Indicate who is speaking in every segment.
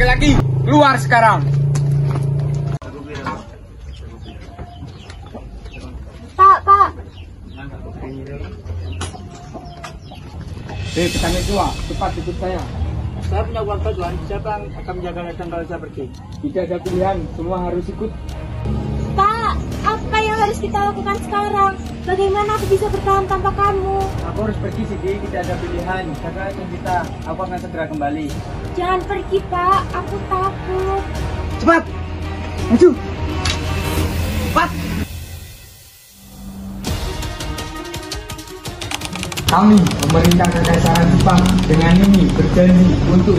Speaker 1: laki-laki, keluar sekarang.
Speaker 2: Pak.
Speaker 1: Petani tua, cepat ikut saya.
Speaker 3: Saya punya uang bantuan, siapa yang akan menjaga ladang kalau saya pergi?
Speaker 1: Tidak ada pilihan, semua harus ikut.
Speaker 2: Pak, apa yang harus kita lakukan sekarang? Bagaimana aku bisa bertahan tanpa kamu?
Speaker 3: Aku harus pergi, Sidi, tidak ada pilihan. Jaga ladang kita, aku akan segera kembali.
Speaker 2: Jangan pergi, Pak. Aku takut.
Speaker 3: Cepat! Maju! Cepat!
Speaker 1: Kami, pemerintah Kekaisaran Jepang, dengan ini berjanji untuk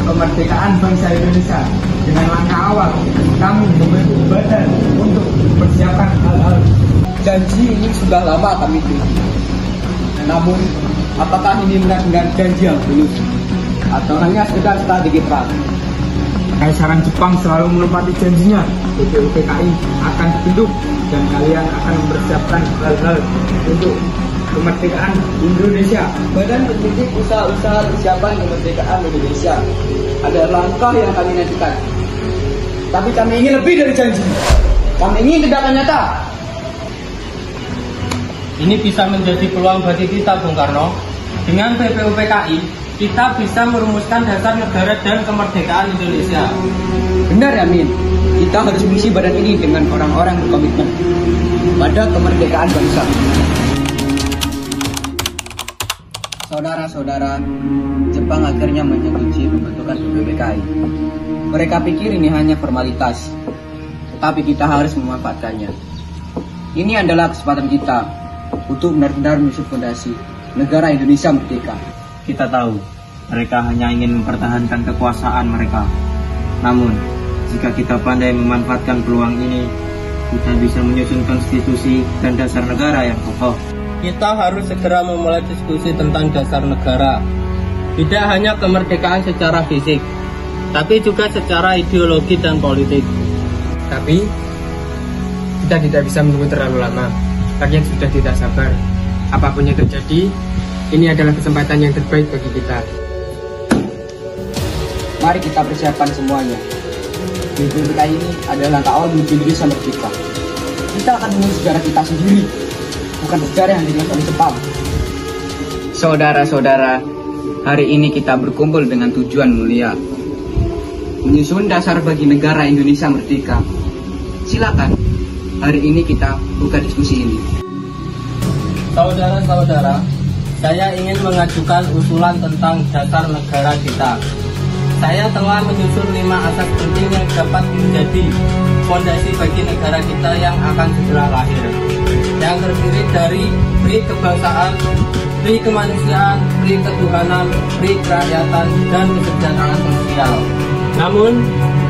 Speaker 1: kemerdekaan bangsa Indonesia. Dengan langkah awal, kami membentuk badan untuk mempersiapkan hal-hal. Janji ini sudah lama kami tuju. Namun, apakah ini benar-benar janji yang tulus? Atau hanya sekedar strategi perang? Kekaisaran Jepang selalu menepati janjinya. BPUPKI akan dibentuk dan kalian akan mempersiapkan hal-hal untuk kemerdekaan Indonesia. Badan Pendidik Usaha-usaha Persiapan Kemerdekaan Indonesia adalah langkah yang kami nantikan. Tapi kami ingin lebih dari janji. Kami ingin tindakan nyata.
Speaker 4: Ini bisa menjadi peluang bagi kita, Bung Karno. Dengan BPUPKI, kita bisa merumuskan dasar negara dan kemerdekaan Indonesia.
Speaker 1: Benar, Yamin. Kita harus mengisi badan ini dengan orang-orang berkomitmen pada kemerdekaan bangsa. Saudara-saudara, Jepang akhirnya menyetujui pembentukan BPUPKI. Mereka pikir ini hanya formalitas, tetapi kita harus memanfaatkannya. Ini adalah kesempatan kita untuk benar-benar menyusun fondasi negara Indonesia merdeka.
Speaker 4: Kita tahu, mereka hanya ingin mempertahankan kekuasaan mereka. Namun, jika kita pandai memanfaatkan peluang ini, kita bisa menyusun konstitusi dan dasar negara yang kokoh. Kita harus segera memulai diskusi tentang dasar negara. Tidak hanya kemerdekaan secara fisik, tapi juga secara ideologi dan politik.
Speaker 5: Tapi, kita tidak bisa menunggu terlalu lama. Rakyat sudah tidak sabar. Apapun yang terjadi, ini adalah kesempatan yang terbaik bagi kita.
Speaker 1: Mari kita persiapkan semuanya. BPUPKI ini adalah langkah awal menuju Indonesia merdeka. Kita akan menulis sejarah kita sendiri, bukan sejarah yang dilakukan oleh Jepang. Saudara-saudara, hari ini kita berkumpul dengan tujuan mulia, menyusun dasar bagi negara Indonesia merdeka. Silakan, hari ini kita buka diskusi ini.
Speaker 4: Saudara-saudara, saya ingin mengajukan usulan tentang dasar negara kita. Saya telah menyusun 5 asas penting yang dapat menjadi fondasi bagi negara kita yang akan segera lahir. Yang terdiri dari pri kebangsaan, pri kemanusiaan, pri ketuhanan, pri kerakyatan, dan kesejahteraan sosial. Namun,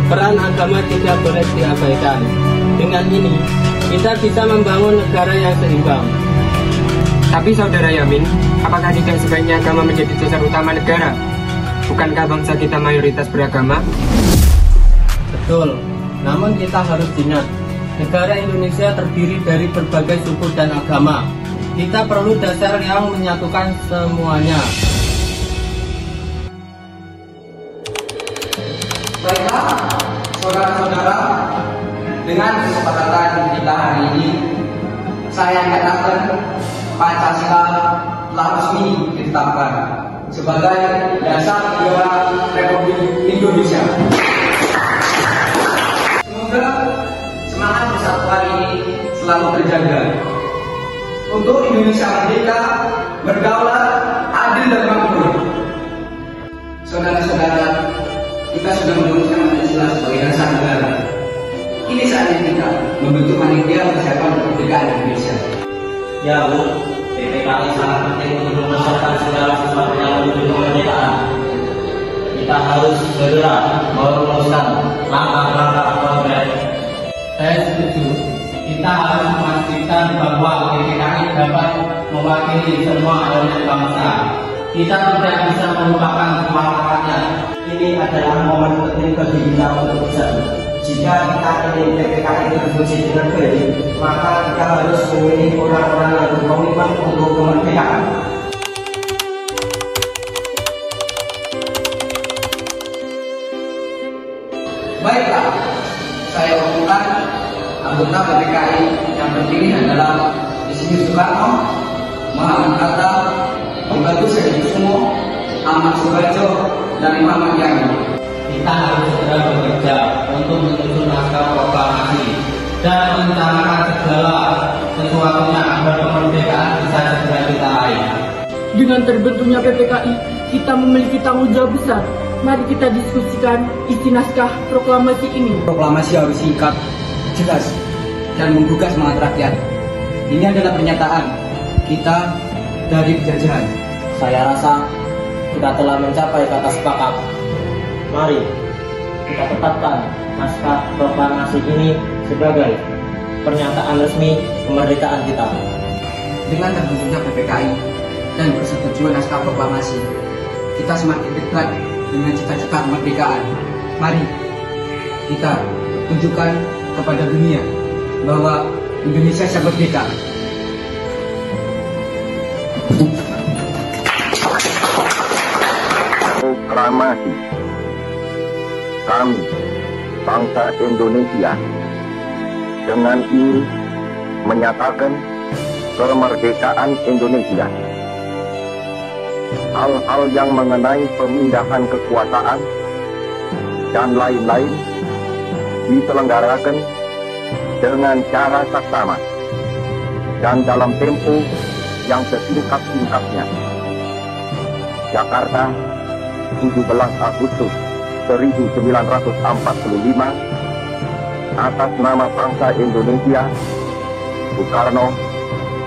Speaker 4: peran agama tidak boleh diabaikan. Dengan ini, kita bisa membangun negara yang seimbang.
Speaker 5: Tapi saudara Yamin, apakah tidak sebaiknya agama menjadi dasar utama negara? Bukankah bangsa kita mayoritas beragama?
Speaker 4: Betul, namun kita harus ingat, negara Indonesia terdiri dari berbagai suku dan agama. Kita perlu dasar yang menyatukan semuanya.
Speaker 1: Baiklah, saudara-saudara, dengan kesepakatan kita hari ini, saya katakan Pancasila telah resmi ditetapkan sebagai dasar negara Republik Indonesia. Semoga semangat persatuan ini selalu terjaga untuk Indonesia merdeka, berdaulat, adil dan makmur. Saudara-saudara, kita sudah merumuskan Pancasila sebagai dasar negara. Ini saatnya kita membentuk panitia persiapan kemerdekaan Indonesia.
Speaker 4: Ya Bu, BPKI sangat penting untuk mempersiapkan segala sesuatunya menuju kemerdekaan. Kita harus segera merumuskan langkah-langkah konkret. Saya setuju. Kita harus memastikan bahwa BPKI dapat mewakili semua elemen bangsa. Kita tidak bisa melupakan suara rakyat. Ini adalah momen penting bagi kita untuk bersatu. Jika kita ingin BPKI berfungsi dengan baik, maka kita harus memilih orang-orang yang berkomitmen untuk kemerdekaan. saya umumkan, anggota PPKI yang terpilih adalah Insinyur Soekarno, Muhammad Hatta, Bagus Sedikusumo, Ahmad Subarjo, dan Muhammad Yani.
Speaker 6: Kita harus segera bekerja untuk menyusun naskah proklamasi dan merencanakan segala sesuatunya agar kemerdekaan bisa segera kita raih.
Speaker 7: Dengan terbentuknya PPKI, kita memiliki tanggung jawab besar. Mari kita diskusikan isi naskah proklamasi ini.
Speaker 3: Proklamasi harus singkat, jelas, dan menggugah semangat rakyat. Ini adalah pernyataan kita dari penjajahan.
Speaker 6: Saya rasa kita telah mencapai kata sepakat. Mari kita tetapkan naskah proklamasi ini sebagai pernyataan resmi kemerdekaan kita.
Speaker 3: Dengan terbentuknya PPKI dan persetujuan naskah proklamasi, kita semakin dekat dengan cita-cita kemerdekaan. Mari kita tunjukkan kepada dunia bahwa Indonesia siap merdeka.
Speaker 8: Proklamasi. Kami, bangsa Indonesia, dengan ini menyatakan kemerdekaan Indonesia. Hal-hal yang mengenai pemindahan kekuasaan dan lain-lain diselenggarakan dengan cara saksama dan dalam tempo yang sesingkat-singkatnya. Jakarta, 17 Agustus 1945, atas nama bangsa Indonesia, Soekarno,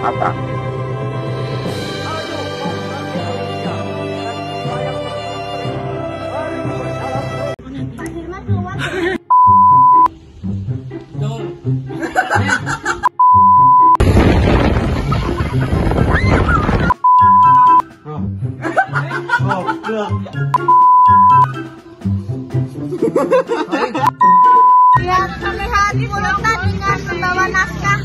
Speaker 8: Hatta.
Speaker 2: Biar terlihat pulutan dengan membawa naskah.